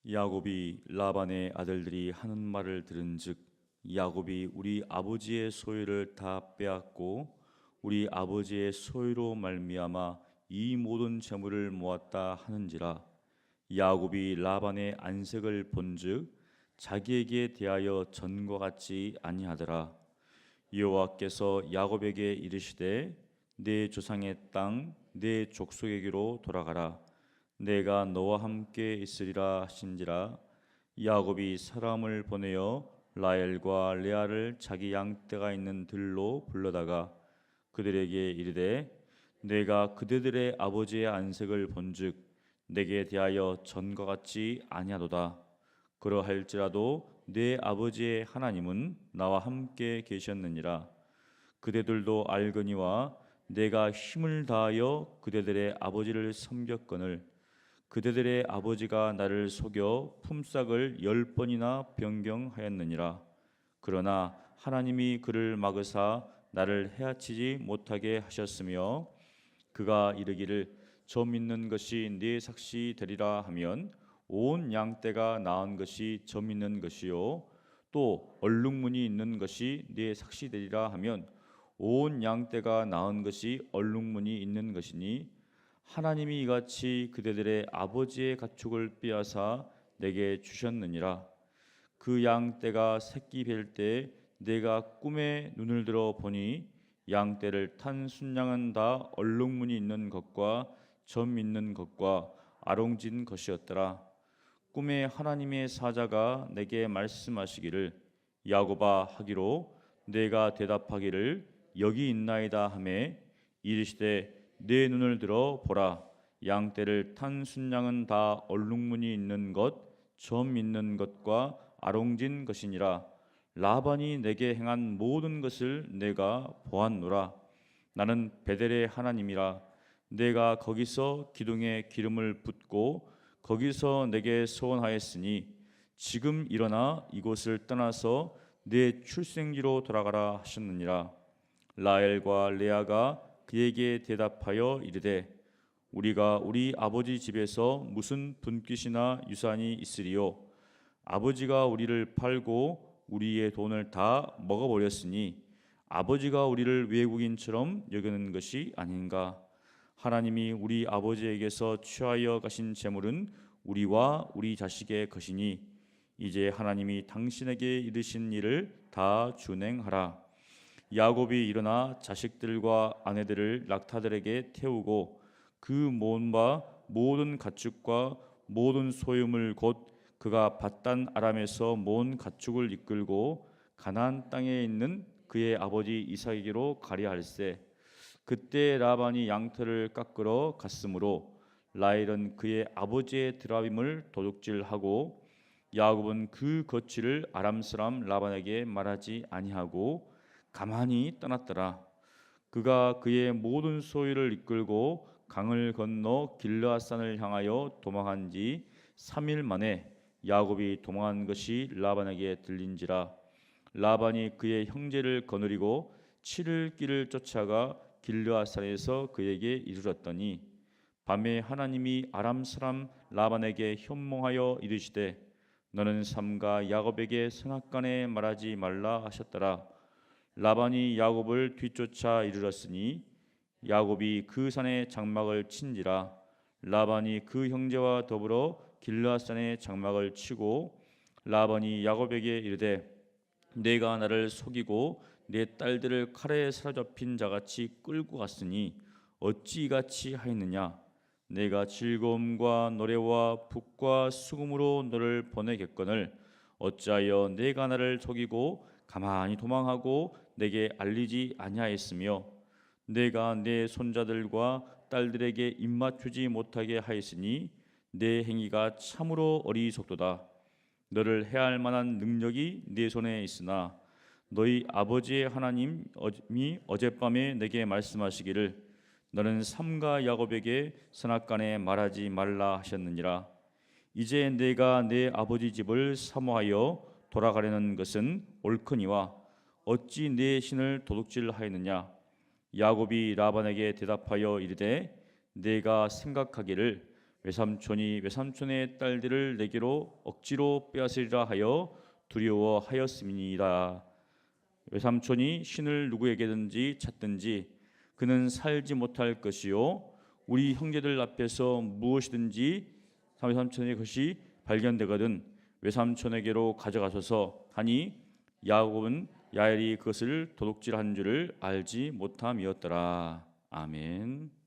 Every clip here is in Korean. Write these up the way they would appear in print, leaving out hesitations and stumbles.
야곱이 라반의 아들들이 하는 말을 들은즉 야곱이 우리 아버지의 소유를 다 빼앗고 우리 아버지의 소유로 말미암아 이 모든 재물을 모았다 하는지라. 야곱이 라반의 안색을 본즉 자기에게 대하여 전과 같지 아니하더라. 여호와께서 야곱에게 이르시되 내 조상의 땅 내 족속에게로 돌아가라. 내가 너와 함께 있으리라 하신지라. 야곱이 사람을 보내어 라헬과 레아를 자기 양떼가 있는 들로 불러다가 그들에게 이르되 내가 그대들의 아버지의 안색을 본즉 내게 대하여 전과 같지 아니하도다. 그러할지라도 내 아버지의 하나님은 나와 함께 계셨느니라. 그대들도 알거니와 내가 힘을 다하여 그대들의 아버지를 섬겼거늘 그대들의 아버지가 나를 속여 품삯을 10번이나 변경하였느니라. 그러나 하나님이 그를 막으사 나를 해하치지 못하게 하셨으며 그가 이르기를 저 믿는 것이 네 삭시 되리라 하면 온 양떼가 낳은 것이 저 믿는 것이요 또 얼룩무늬 있는 것이 네 삭시 되리라 하면 온 양떼가 낳은 것이 얼룩무늬 있는 것이니 하나님이 이같이 그대들의 아버지의 가축을 빼앗아 내게 주셨느니라. 그 양떼가 새끼 뵐 때 내가 꿈에 눈을 들어 보니 양떼를 탄 순양은 다 얼룩무늬 있는 것과 점 있는 것과 아롱진 것이었더라. 꿈에 하나님의 사자가 내게 말씀하시기를 야곱아 하기로 내가 대답하기를 여기 있나이다 하매 이르시되 내 눈을 들어 보라. 양떼를 탄 순양은 다 얼룩무늬 있는 것, 점 있는 것과 아롱진 것이니라. 라반이 내게 행한 모든 것을 내가 보았노라. 나는 베델의 하나님이라. 내가 거기서 기둥에 기름을 붓고 거기서 내게 소원하였으니 지금 일어나 이곳을 떠나서 내 출생지로 돌아가라 하셨느니라. 라헬과 레아가 그에게 대답하여 이르되 우리가 우리 아버지 집에서 무슨 분깃이나 유산이 있으리요. 아버지가 우리를 팔고 우리의 돈을 다 먹어버렸으니 아버지가 우리를 외국인처럼 여기는 것이 아닌가. 하나님이 우리 아버지에게서 취하여 가신 재물은 우리와 우리 자식의 것이니 이제 하나님이 당신에게 이르신 일을 다 준행하라. 야곱이 일어나 자식들과 아내들을 낙타들에게 태우고 그 모은바 모든 가축과 모든 소유물 곧 그가 밧단 아람에서 모은 가축을 이끌고 가나안 땅에 있는 그의 아버지 이삭에게로 가려 할세. 그때 라반이 양털을 깎으러 갔으므로 라헬은 그의 아버지의 드라빔을 도둑질하고 야곱은 그 거취를 아람 사람 라반에게 말하지 아니하고 가만히 떠났더라. 그가 그의 모든 소유를 이끌고 강을 건너 길르앗산을 향하여 도망한 지 3일 만에 야곱이 도망한 것이 라반에게 들린지라. 라반이 그의 형제를 거느리고 7일 길을 쫓아가 길르앗산에서 그에게 이르렀더니 밤에 하나님이 아람 사람 라반에게 현몽하여 이르시되 너는 삼가 야곱에게 선악간에 말하지 말라 하셨더라. 라반이 야곱을 뒤쫓아 이르렀으니 야곱이 그 산에 장막을 친지라. 라반이 그 형제와 더불어 길르앗산에 장막을 치고 라반이 야곱에게 이르되 내가 나를 속이고 내 딸들을 칼에 사로잡힌 자같이 끌고 갔으니 어찌 이같이 하였느냐. 내가 즐거움과 노래와 북과 수금으로 너를 보내겠거늘 어찌하여 내가 나를 속이고 가만히 도망하고 내게 알리지 아니하였으며 내가 내 손자들과 딸들에게 입맞추지 못하게 하였으니 내 행위가 참으로 어리석도다. 너를 해할 만한 능력이 네 손에 있으나 너희 아버지의 하나님이 어젯밤에 내게 말씀하시기를 너는 삼가 야곱에게 선악간에 말하지 말라 하셨느니라. 이제 내가 내 아버지 집을 사모하여 돌아가려는 것은 옳거니와 어찌 내 신을 도둑질하였느냐. 야곱이 라반에게 대답하여 이르되 내가 생각하기를 외삼촌이 외삼촌의 딸들을 내게로 억지로 빼앗으리라 하여 두려워하였음이니이다. 외삼촌이 신을 누구에게든지 찾든지 그는 살지 못할 것이요 우리 형제들 앞에서 무엇이든지 외삼촌의 것이 발견되거든 외삼촌에게로 가져가소서 하니 야곱은 야엘이 그것을 도둑질한 줄을 알지 못함이었더라. 아멘.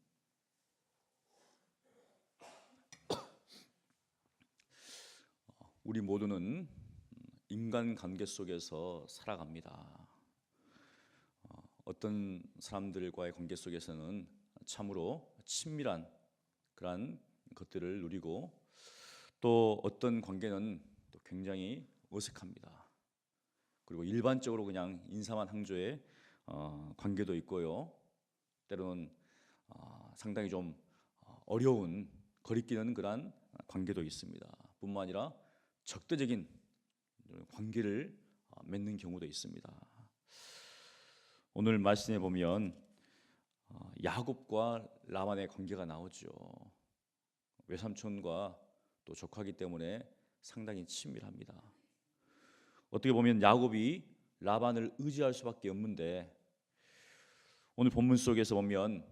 우리 모두는 인간관계 속에서 살아갑니다. 어떤 사람들과의 관계 속에서는 참으로 친밀한 그런 것들을 누리고 또 어떤 관계는 또 굉장히 어색합니다. 그리고 일반적으로 그냥 인사만 항조의 관계도 있고요. 때로는 상당히 좀 어려운 거리끼는 그런 관계도 있습니다. 뿐만 아니라 적대적인 관계를 맺는 경우도 있습니다. 오늘 말씀에 보면 야곱과 라반의 관계가 나오죠. 외삼촌과 또 조카기 때문에 상당히 친밀합니다. 어떻게 보면 야곱이 라반을 의지할 수밖에 없는데 오늘 본문 속에서 보면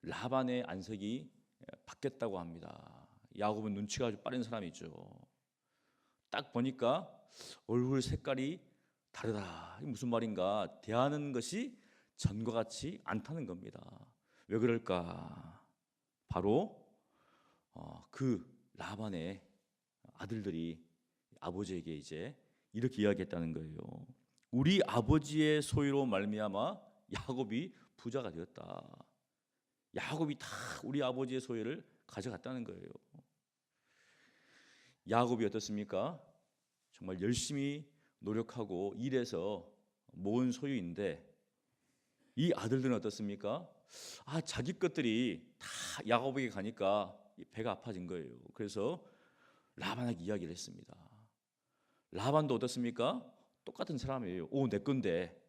라반의 안색이 바뀌었다고 합니다. 야곱은 눈치가 아주 빠른 사람이죠. 딱 보니까 얼굴 색깔이 다르다. 무슨 말인가? 대하는 것이 전과 같이 않다는 겁니다. 왜 그럴까? 바로 그 라반의 아들들이 아버지에게 이제 이렇게 이야기했다는 거예요. 우리 아버지의 소유로 말미암아 야곱이 부자가 되었다. 야곱이 다 우리 아버지의 소유를 가져갔다는 거예요. 야곱이 어떻습니까? 정말 열심히 노력하고 일해서 모은 소유인데 이 아들들은 어떻습니까? 자기 것들이 다 야곱에게 가니까 배가 아파진 거예요. 그래서 라반에게 이야기를 했습니다. 라반도 어떻습니까? 똑같은 사람이에요. 내 건데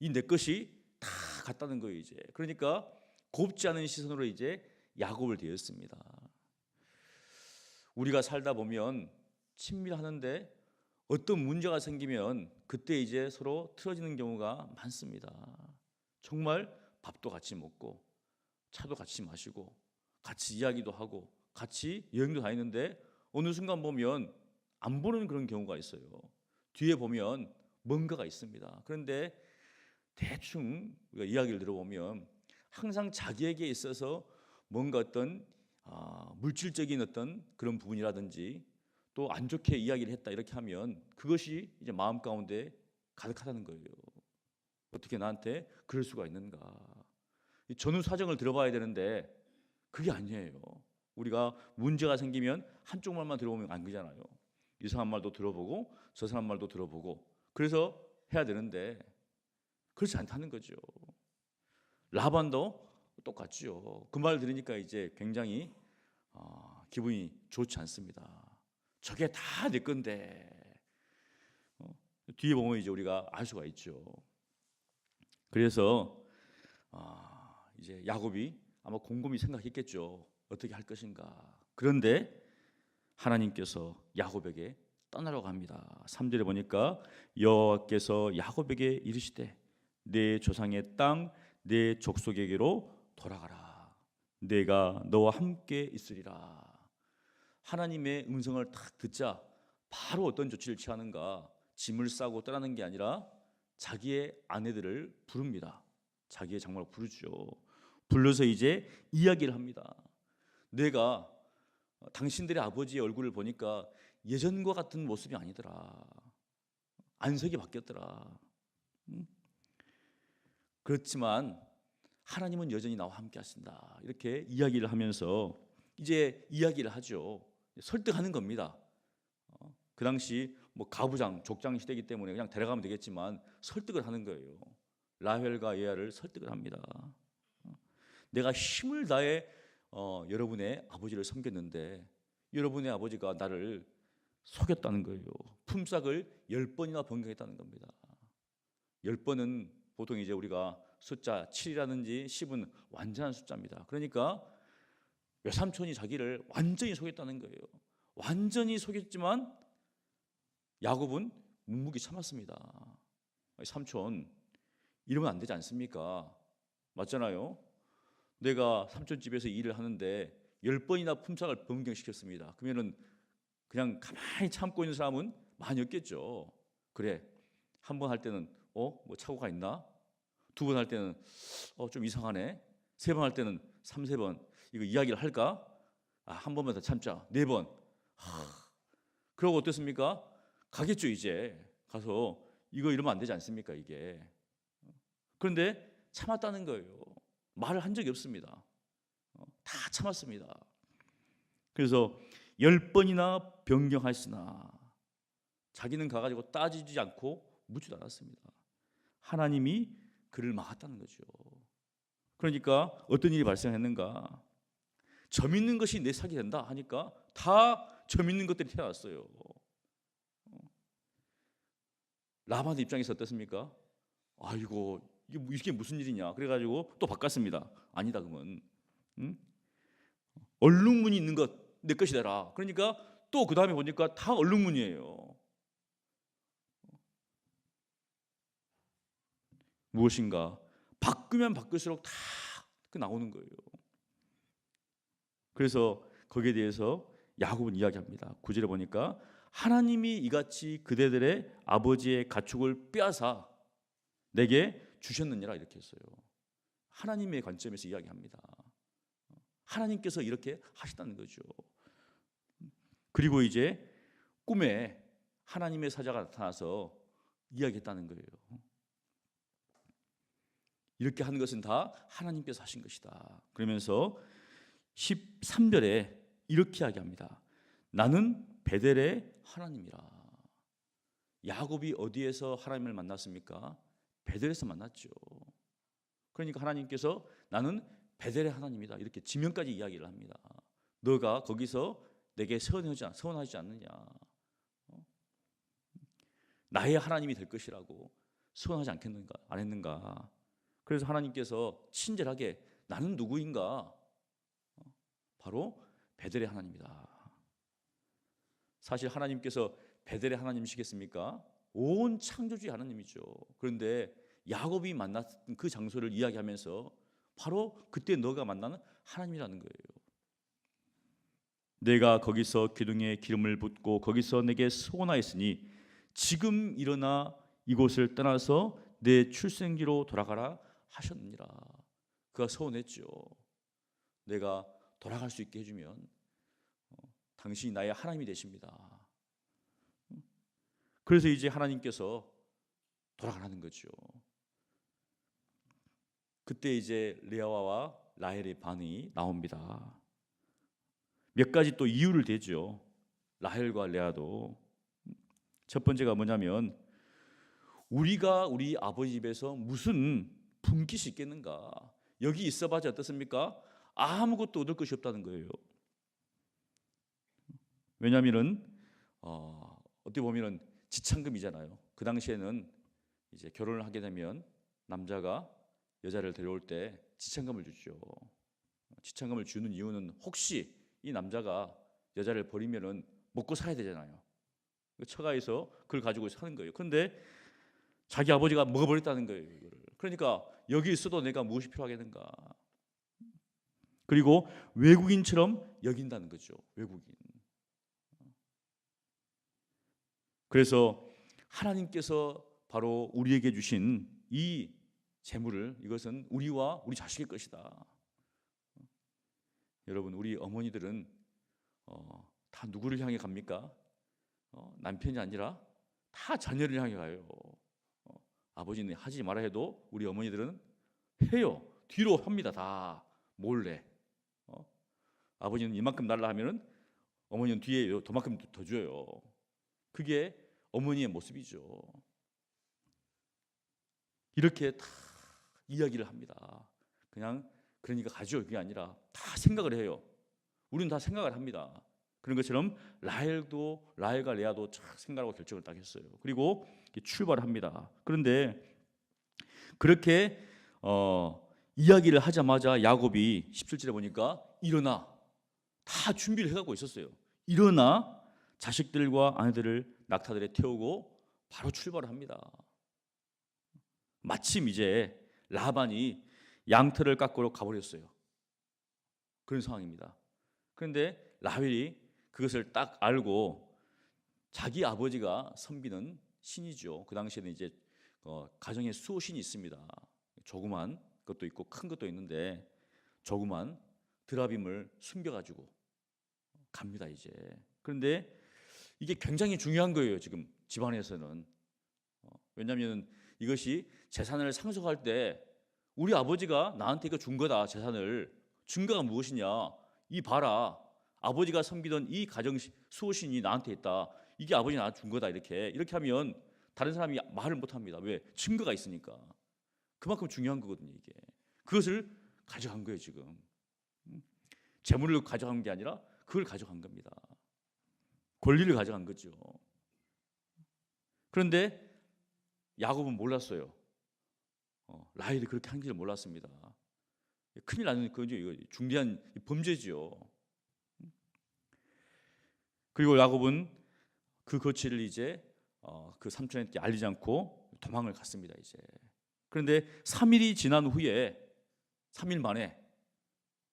이 내 것이 다 갔다는 거예요. 이제 그러니까 곱지 않은 시선으로 이제 야곱을 대했습니다. 우리가 살다 보면 친밀하는데 어떤 문제가 생기면 그때 이제 서로 틀어지는 경우가 많습니다. 정말 밥도 같이 먹고 차도 같이 마시고 같이 이야기도 하고 같이 여행도 다니는데 어느 순간 보면 안 보는 그런 경우가 있어요. 뒤에 보면 뭔가가 있습니다. 그런데 대충 우리가 이야기를 들어보면 항상 자기에게 있어서 뭔가 어떤 물질적인 어떤 그런 부분이라든지 또 안 좋게 이야기를 했다 이렇게 하면 그것이 이제 마음 가운데 가득하다는 거예요. 어떻게 나한테 그럴 수가 있는가? 전후 사정을 들어봐야 되는데 그게 아니에요. 우리가 문제가 생기면 한쪽 말만 들어보면 안 되잖아요. 이 사람 말도 들어보고 저 사람 말도 들어보고 그래서 해야 되는데 그렇지 않다는 거죠. 라반도 똑같죠. 그 말 들으니까 이제 굉장히 기분이 좋지 않습니다. 저게 다 내 건데 뒤에 보면 이제 우리가 알 수가 있죠. 그래서 이제 야곱이 아마 곰곰이 생각했겠죠. 어떻게 할 것인가. 그런데 하나님께서 야곱에게 떠나라고 합니다. 3절에 보니까 여호와께서 야곱에게 이르시되 내 조상의 땅 내 족속에게로 돌아가라. 내가 너와 함께 있으리라. 하나님의 음성을 딱 듣자 바로 어떤 조치를 취하는가? 짐을 싸고 떠나는 게 아니라 자기의 아내들을 부릅니다. 자기의 장막을 부르죠. 불러서 이제 이야기를 합니다. 내가 당신들의 아버지의 얼굴을 보니까 예전과 같은 모습이 아니더라. 안색이 바뀌었더라. 그렇지만 하나님은 여전히 나와 함께 하신다. 이렇게 이야기를 하면서 이제 이야기를 하죠. 설득하는 겁니다. 그 당시 뭐 가부장, 족장 시대이기 때문에 그냥 데려가면 되겠지만 설득을 하는 거예요. 라헬과 레아를 설득을 합니다. 내가 힘을 다해 여러분의 아버지를 섬겼는데 여러분의 아버지가 나를 속였다는 거예요. 품삯을 10번이나 변경했다는 겁니다. 10번은 보통 이제 우리가 숫자 7이라든지 10은 완전한 숫자입니다. 그러니까 외삼촌이 자기를 완전히 속였다는 거예요. 완전히 속였지만 야곱은 묵묵히 참았습니다. 삼촌, 이러면 안 되지 않습니까? 맞잖아요. 내가 삼촌 집에서 일을 하는데 10번이나 품삯을 변경시켰습니다. 그러면은 그냥 가만히 참고 있는 사람은 많이 없겠죠. 그래, 한 번 할 때는 뭐 착오가 있나? 두 번 할 때는 좀 이상하네. 세 번 할 때는 3-4번 이거 이야기를 할까? 한 번만 더 참자. 4번. 그러고 어떻습니까? 가겠죠. 이제 가서 이거 이러면 안 되지 않습니까? 이게. 그런데 참았다는 거예요. 말을 한 적이 없습니다. 다 참았습니다. 그래서 10번이나 변경하였으나 자기는 가가지고 따지지 않고 묻지도 않았습니다. 하나님이 그를 막았다는 거죠. 그러니까 어떤 일이 발생했는가? 점 있는 것이 내 삭이 된다 하니까 다 점 있는 것들이 태어났어요. 라반의 입장에서 어떻습니까? 아이고 이게 무슨 일이냐? 그래가지고 또 바꿨습니다. 아니다 그러면 얼룩무늬 있는 것 내 것이 되라. 그러니까 또 그 다음에 보니까 다 얼룩무늬예요. 무엇인가 바꾸면 바꿀수록 다 나오는 거예요. 그래서 거기에 대해서 야곱은 이야기합니다. 9절에 보니까 하나님이 이같이 그대들의 아버지의 가축을 빼앗아 내게 주셨느니라 이렇게 했어요. 하나님의 관점에서 이야기합니다. 하나님께서 이렇게 하셨다는 거죠. 그리고 이제 꿈에 하나님의 사자가 나타나서 이야기했다는 거예요. 이렇게 하는 것은 다 하나님께서 하신 것이다. 그러면서 13절에 이렇게 이야기합니다. 나는 베델의 하나님이라. 야곱이 어디에서 하나님을 만났습니까? 베델에서 만났죠. 그러니까 하나님께서 나는 베델의 하나님이다 이렇게 지명까지 이야기를 합니다. 너가 거기서 내게 서원하지 않느냐? 나의 하나님이 될 것이라고 서원하지 않겠는가? 안 했는가? 그래서 하나님께서 친절하게 나는 누구인가? 바로 베델의 하나님이다. 사실 하나님께서 베델의 하나님이시겠습니까? 온 창조주의 하나님이죠. 그런데 야곱이 만났던 그 장소를 이야기하면서 바로 그때 너가 만나는 하나님이라는 거예요. 내가 거기서 기둥에 기름을 붓고 거기서 내게 소원하였으니 지금 일어나 이곳을 떠나서 내 출생지로 돌아가라 하셨느니라. 그가 소원했죠. 내가 돌아갈 수 있게 해주면 당신이 나의 하나님이 되십니다. 그래서 이제 하나님께서 돌아가라는 거죠. 그때 이제 레아와 라헬의 반응이 나옵니다. 몇 가지 또 이유를 대죠. 라헬과 레아도. 첫 번째가 뭐냐면 우리가 우리 아버지 집에서 무슨 품깃이 있겠는가? 여기 있어봐야 어떻습니까? 아무것도 얻을 것이 없다는 거예요. 왜냐하면은 어떻게 보면은 지참금이잖아요. 그 당시에는 이제 결혼을 하게 되면 남자가 여자를 데려올 때 지참금을 주죠. 지참금을 주는 이유는 혹시 이 남자가 여자를 버리면은 먹고 살아야 되잖아요. 처가에서 그걸 가지고 사는 거예요. 그런데 자기 아버지가 먹어버렸다는 거예요. 이거를. 그러니까 여기 있어도 내가 무엇이 필요하겠는가? 그리고 외국인처럼 여긴다는 거죠. 외국인. 그래서 하나님께서 바로 우리에게 주신 이 재물을 이것은 우리와 우리 자식의 것이다. 여러분 우리 어머니들은 다 누구를 향해 갑니까? 남편이 아니라 다 자녀를 향해 가요. 아버지는 하지 말아 해도 우리 어머니들은 해요. 뒤로 합니다. 다 몰래. 아버지는 이만큼 달라 하면은 어머니는 뒤에 도만큼 더 줘요. 그게 어머니의 모습이죠. 이렇게 다 이야기를 합니다. 그냥 그러니까 가죠. 그게 아니라 다 생각을 해요. 우리는 다 생각을 합니다. 그런 것처럼 라헬과 레아도 생각하고 결정을 딱 했어요. 그리고 출발합니다. 그런데 그렇게 이야기를 하자마자 야곱이 17절에 보니까 일어나 다 준비를 해갖고 있었어요. 일어나 자식들과 아내들을 낙타들에 태우고 바로 출발을 합니다. 마침 이제 라반이 양털을 깎으러 가버렸어요. 그런 상황입니다. 그런데 라헬이 그것을 딱 알고 자기 아버지가 섬기는 신이죠. 그 당시에는 이제 가정에 수호신이 있습니다. 조그만 것도 있고 큰 것도 있는데 조그만 드라빔을 숨겨가지고 갑니다 이제. 그런데 이게 굉장히 중요한 거예요 지금 집안에서는. 왜냐하면 이것이 재산을 상속할 때 우리 아버지가 나한테 이거 준 거다 재산을. 증거가 무엇이냐? 이 봐라. 아버지가 섬기던 이 가정 수호신이 나한테 있다. 이게 아버지 나한테 준 거다. 이렇게 하면 다른 사람이 말을 못 합니다. 왜? 증거가 있으니까. 그만큼 중요한 거거든요 이게. 그것을 가져간 거예요 지금. 재물을 가져간 게 아니라 그걸 가져간 겁니다. 권리를 가져간 거죠. 그런데 야곱은 몰랐어요. 라헬이 그렇게 한 줄 몰랐습니다. 큰일 나는 거죠. 이거 중대한 범죄죠. 그리고 야곱은 그 거취를 이제 그 삼촌한테 알리지 않고 도망을 갔습니다. 이제. 그런데 3일이 지난 후에 3일 만에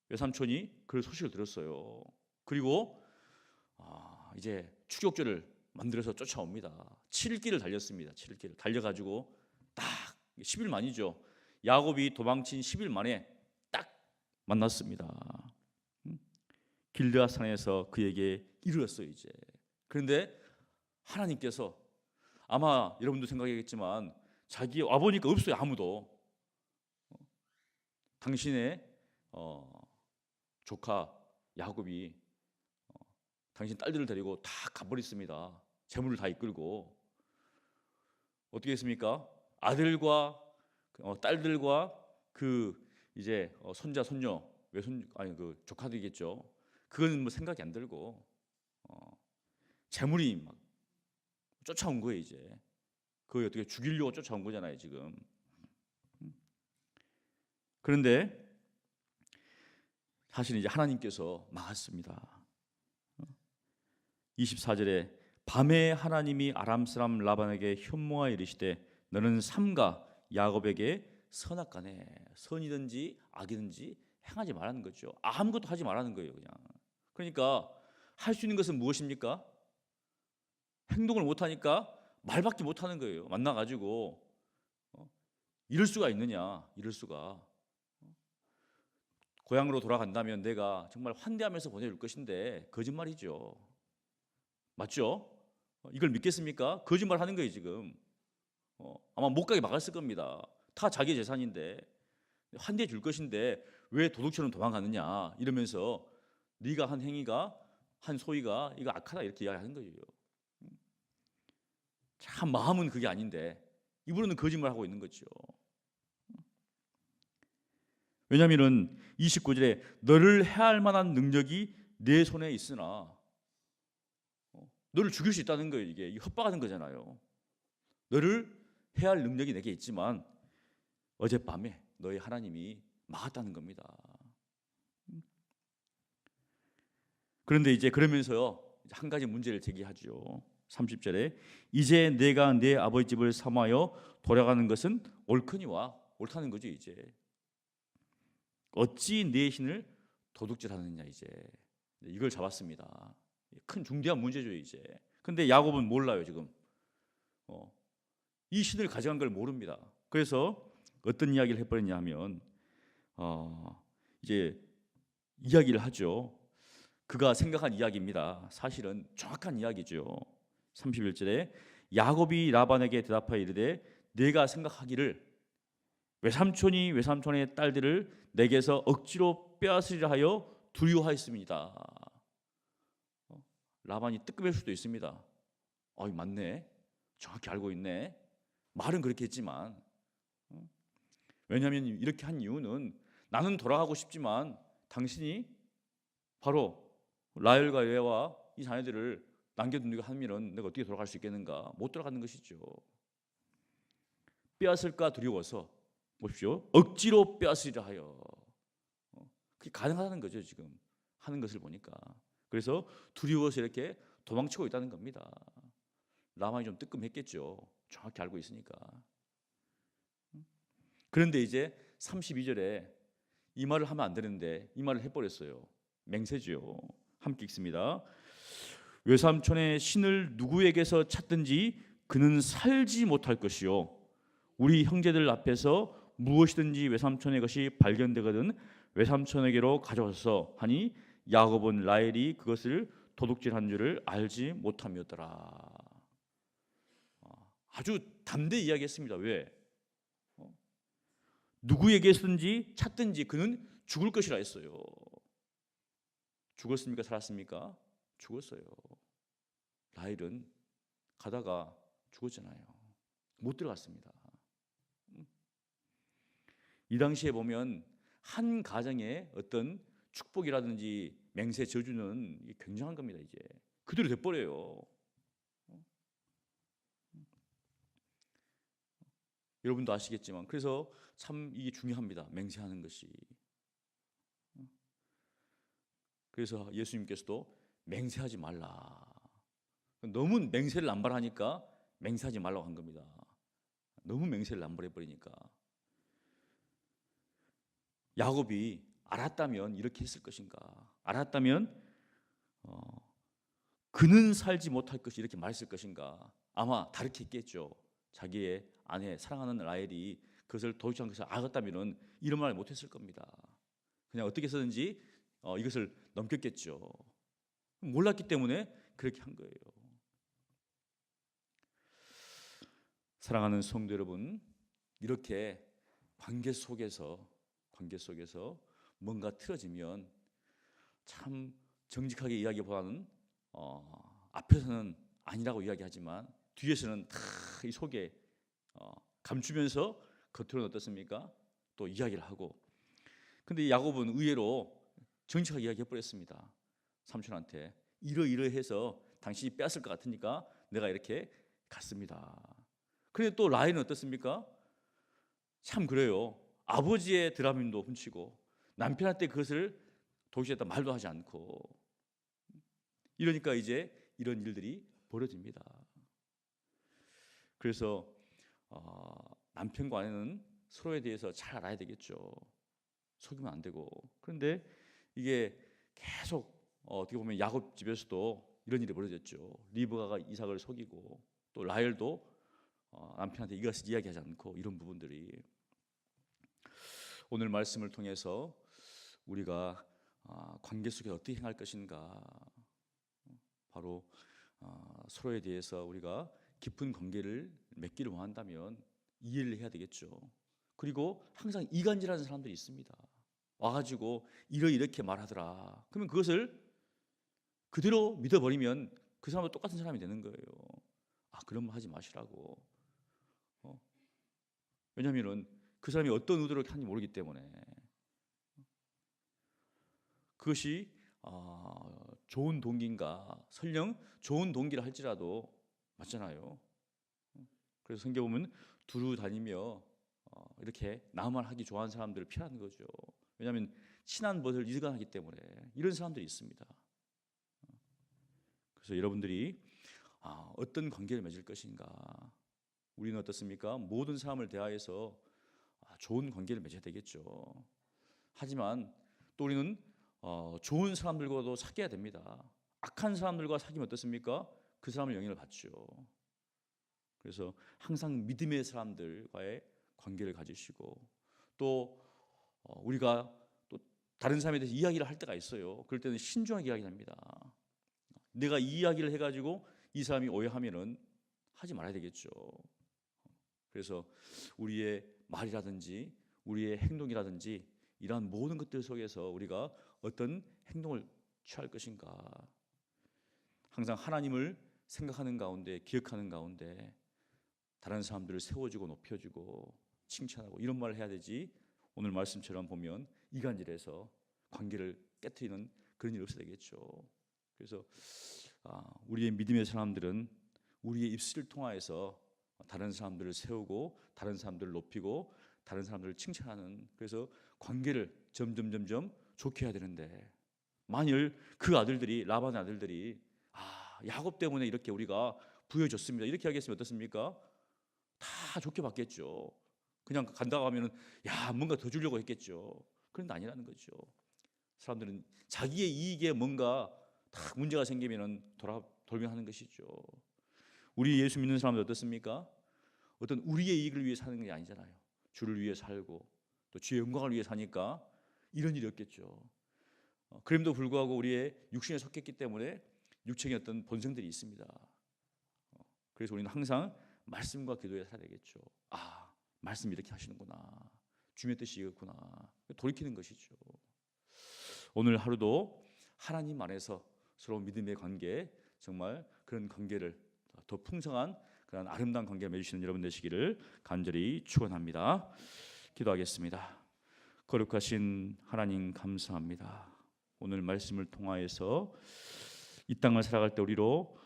외삼촌이 그 소식을 들었어요. 그리고 이제 추격전을 만들어서 쫓아옵니다. 7일길을 달렸습니다. 7일길을 달려가지고 딱 10일 만이죠. 야곱이 도망친 10일 만에 딱 만났습니다. 길르앗 산에서 그에게 이르렀어요 이제. 그런데 하나님께서 아마 여러분도 생각하겠지만 자기 와보니까 없어요 아무도. 당신의 조카 야곱이 당신 딸들을 데리고 다 가버렸습니다. 재물을 다 이끌고. 어떻게 했습니까? 아들과 딸들과 그 이제 손자 손녀 외손 아니 그 조카들이겠죠. 그건 뭐 생각이 안 들고 재물이 막 쫓아온 거예요 이제. 그걸 어떻게 죽이려고 쫓아온 거잖아요 지금. 그런데 사실 이제 하나님께서 막았습니다. 24절에 밤에 하나님이 아람 사람 라반에게 현모하여 이르시되 너는 삼가 야곱에게 선악간에 선이든지 악이든지 행하지 말라는 거죠. 아무것도 하지 말라는 거예요 그냥. 그러니까 할 수 있는 것은 무엇입니까? 행동을 못하니까 말밖에 못하는 거예요. 만나가지고 이럴 수가 있느냐. 이럴 수가. 고향으로 돌아간다면 내가 정말 환대하면서 보내줄 것인데 거짓말이죠. 맞죠? 이걸 믿겠습니까? 거짓말하는 거예요 지금. 아마 못 가게 막았을 겁니다. 다 자기 재산인데 환대해 줄 것인데 왜 도둑처럼 도망가느냐 이러면서 네가 한 행위가 한 소위가 이거 악하다 이렇게 이야기하는 거예요. 참 마음은 그게 아닌데 입으로는 거짓말하고 있는 거죠. 왜냐하면 29절에 너를 해할 만한 능력이 내 손에 있으나 너를 죽일 수 있다는 거예요. 이게 협박하는 거잖아요. 너를 해할 능력이 내게 있지만 어젯밤에 너희 하나님이 막았다는 겁니다. 그런데 이제 그러면서요 한 가지 문제를 제기하죠. 30절에 이제 내가 내 아버지 집을 삼하여 돌아가는 것은 옳거니와 옳다는 거죠. 이제 어찌 내 신을 도둑질하느냐 이제 이걸 잡았습니다. 큰 중대한 문제죠 이제. 근데 야곱은 몰라요 지금. 이 신을 가져간 걸 모릅니다. 그래서 어떤 이야기를 해버렸냐 하면 이제 이야기를 하죠. 그가 생각한 이야기입니다. 사실은 정확한 이야기죠. 31절에 야곱이 라반에게 대답하여 이르되 내가 생각하기를 외삼촌이 외삼촌의 딸들을 내게서 억지로 빼앗으리라 하여 두려워하였습니다. 라반이 뜨끔할 수도 있습니다. 맞네. 정확히 알고 있네. 말은 그렇게 했지만 왜냐하면 이렇게 한 이유는 나는 돌아가고 싶지만 당신이 바로 라헬과 레아와 이 자녀들을 남겨두는 하면은 내가 어떻게 돌아갈 수 있겠는가? 못 돌아가는 것이죠. 빼앗을까 두려워서 보십시오. 억지로 빼앗으리라 하여 그게 가능하다는 거죠 지금. 하는 것을 보니까 그래서 두려워서 이렇게 도망치고 있다는 겁니다. 라만이 좀 뜨끔했겠죠. 정확히 알고 있으니까. 그런데 이제 32절에 이 말을 하면 안 되는데 이 말을 해버렸어요. 맹세죠. 함께 읽습니다. 외삼촌의 신을 누구에게서 찾든지 그는 살지 못할 것이요 우리 형제들 앞에서 무엇이든지 외삼촌의 것이 발견되거든 외삼촌에게로 가져와서 하니 야곱은 라헬이 그것을 도둑질한 줄을 알지 못함이었더라. 아주 담대히 이야기했습니다. 왜? 누구에게서든지 찾든지 그는 죽을 것이라 했어요. 죽었습니까? 살았습니까? 죽었어요. 라헬은 가다가 죽었잖아요. 못 들어갔습니다. 이 당시에 보면 한 가정의 어떤 축복이라든지 맹세 저주는 굉장한 겁니다. 이제 그대로 돼버려요. 여러분도 아시겠지만 그래서 참 이게 중요합니다. 맹세하는 것이. 그래서 예수님께서도 맹세하지 말라. 너무 맹세를 남발하니까 맹세하지 말라고 한 겁니다. 너무 맹세를 남발해버리니까. 야곱이 알았다면 이렇게 했을 것인가? 알았다면 그는 살지 못할 것이 이렇게 말했을 것인가? 아마 다르게 했겠죠. 자기의 아내 사랑하는 라헬이 그것을 도둑질한 것을 알았다면 이런 말을 못했을 겁니다. 그냥 어떻게 해서든지 이것을 넘겼겠죠. 몰랐기 때문에 그렇게 한 거예요. 사랑하는 성도 여러분, 이렇게 관계 속에서 뭔가 틀어지면 참 정직하게 이야기보다는 앞에서는 아니라고 이야기하지만 뒤에서는 다 이 속에 감추면서 겉으로는 어떻습니까? 또 이야기를 하고. 근데 야곱은 의외로 정직하게 이야기해버렸습니다. 삼촌한테 이러이러해서 당신이 뺏을 것 같으니까 내가 이렇게 갔습니다. 그런데 또 라헬은 어떻습니까? 참 그래요. 아버지의 드라민도 훔치고 남편한테 그것을 도시에다 말도 하지 않고 이러니까 이제 이런 일들이 벌어집니다. 그래서 남편과 아내는 서로에 대해서 잘 알아야 되겠죠. 속이면 안 되고. 그런데 이게 계속 어떻게 보면 야곱 집에서도 이런 일이 벌어졌죠. 리브가가 이삭을 속이고 또 라헬도 남편한테 이것을 이야기하지 않고 이런 부분들이 오늘 말씀을 통해서 우리가 관계 속에 어떻게 행할 것인가 바로 서로에 대해서 우리가 깊은 관계를 맺기를 원한다면 이해를 해야 되겠죠. 그리고 항상 이간질하는 사람들이 있습니다. 와가지고 이렇게 말하더라. 그러면 그것을 그대로 믿어버리면 그 사람도 똑같은 사람이 되는 거예요. 그런 말 하지 마시라고. 왜냐하면 그 사람이 어떤 의도로 하는지 모르기 때문에 그것이 좋은 동기인가 설령 좋은 동기라 할지라도 맞잖아요. 그래서 성경 보면 두루 다니며 이렇게 남만 하기 좋아하는 사람들을 피하는 거죠. 왜냐하면 친한 것을 일관하기 때문에 이런 사람들이 있습니다. 그래서 여러분들이 어떤 관계를 맺을 것인가 우리는 어떻습니까? 모든 사람을 대하여서 좋은 관계를 맺어야 되겠죠. 하지만 또 우리는 좋은 사람들과도 사귀어야 됩니다. 악한 사람들과 사귀면 어떻습니까? 그 사람을 영향을 받죠. 그래서 항상 믿음의 사람들과의 관계를 가지시고 또 우리가 또 다른 사람에 대해서 이야기를 할 때가 있어요. 그럴 때는 신중하게 이야기합니다. 내가 이 이야기를 해가지고 이 사람이 오해하면은 하지 말아야 되겠죠. 그래서 우리의 말이라든지 우리의 행동이라든지 이러한 모든 것들 속에서 우리가 어떤 행동을 취할 것인가 항상 하나님을 생각하는 가운데 기억하는 가운데 다른 사람들을 세워주고 높여주고 칭찬하고 이런 말을 해야 되지 오늘 말씀처럼 보면 이간질해서 관계를 깨트리는 그런 일이 없어야 되겠죠. 그래서 우리의 믿음의 사람들은 우리의 입술을 통하여서 다른 사람들을 세우고 다른 사람들을 높이고 다른 사람들을 칭찬하는 그래서 관계를 점점 좋게 해야 되는데 만일 그 아들들이, 라반의 아들들이 야곱 때문에 이렇게 우리가 부여졌습니다, 이렇게 하겠으면 어떻습니까? 다 좋게 받겠죠. 그냥 간다고 하면은 뭔가 더 주려고 했겠죠. 그런데 아니라는 거죠. 사람들은 자기의 이익에 뭔가 다 문제가 생기면은 돌면 하는 것이죠. 우리 예수 믿는 사람들 어떻습니까? 어떤 우리의 이익을 위해 사는 게 아니잖아요. 주를 위해 살고 또 주의 영광을 위해 사니까 이런 일이 없겠죠. 그럼에도 불구하고 우리의 육신에 속했기 때문에 육체의 어떤 본성들이 있습니다. 그래서 우리는 항상 말씀과 기도에 살아야 되겠죠. 말씀 이렇게 하시는구나, 주님의 뜻이 이거구나, 돌이키는 것이죠. 오늘 하루도 하나님 안에서 서로 믿음의 관계, 정말 그런 관계를 더 풍성한 그런 아름다운 관계를 맺으시는 여러분 되시기를 간절히 축원합니다. 기도하겠습니다. 거룩하신 하나님 감사합니다. 오늘 말씀을 통하여서 이 땅을 살아갈 때 우리로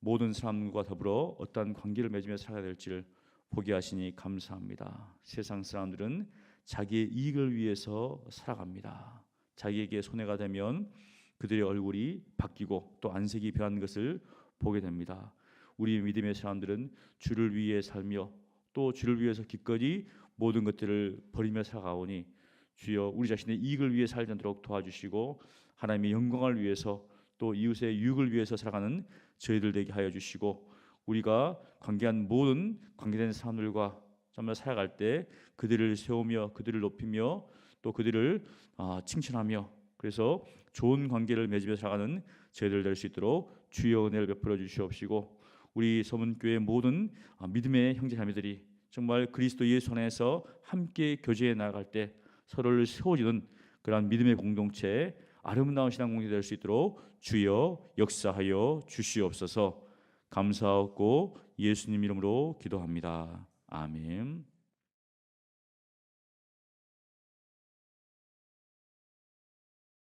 모든 사람과 더불어 어떠한 관계를 맺으며 살아야 될지를 보게 하시니 감사합니다. 세상 사람들은 자기의 이익을 위해서 살아갑니다. 자기에게 손해가 되면 그들의 얼굴이 바뀌고 또 안색이 변한 것을 보게 됩니다. 우리 믿음의 사람들은 주를 위해 살며 또 주를 위해서 기꺼이 모든 것들을 버리며 살아가오니 주여 우리 자신의 이익을 위해 살지 않도록 도와주시고 하나님의 영광을 위해서 또 이웃의 유익을 위해서 살아가는 저희들 되게 하여 주시고 우리가 관계한 모든 관계된 사람들과 정말 살아갈 때 그들을 세우며 그들을 높이며 또 그들을 칭찬하며 그래서 좋은 관계를 맺으며 살아가는 저희들 될 수 있도록 주의 은혜를 베풀어 주시옵시고 우리 서문교회 모든 믿음의 형제자매들이 정말 그리스도 예수 안에서 함께 교제해 나아갈 때 서로를 세워주는 그러한 믿음의 공동체, 아름다운 신앙 공동체 될 수 있도록 주여 역사하여 주시옵소서. 감사하고 예수님 이름으로 기도합니다. 아멘.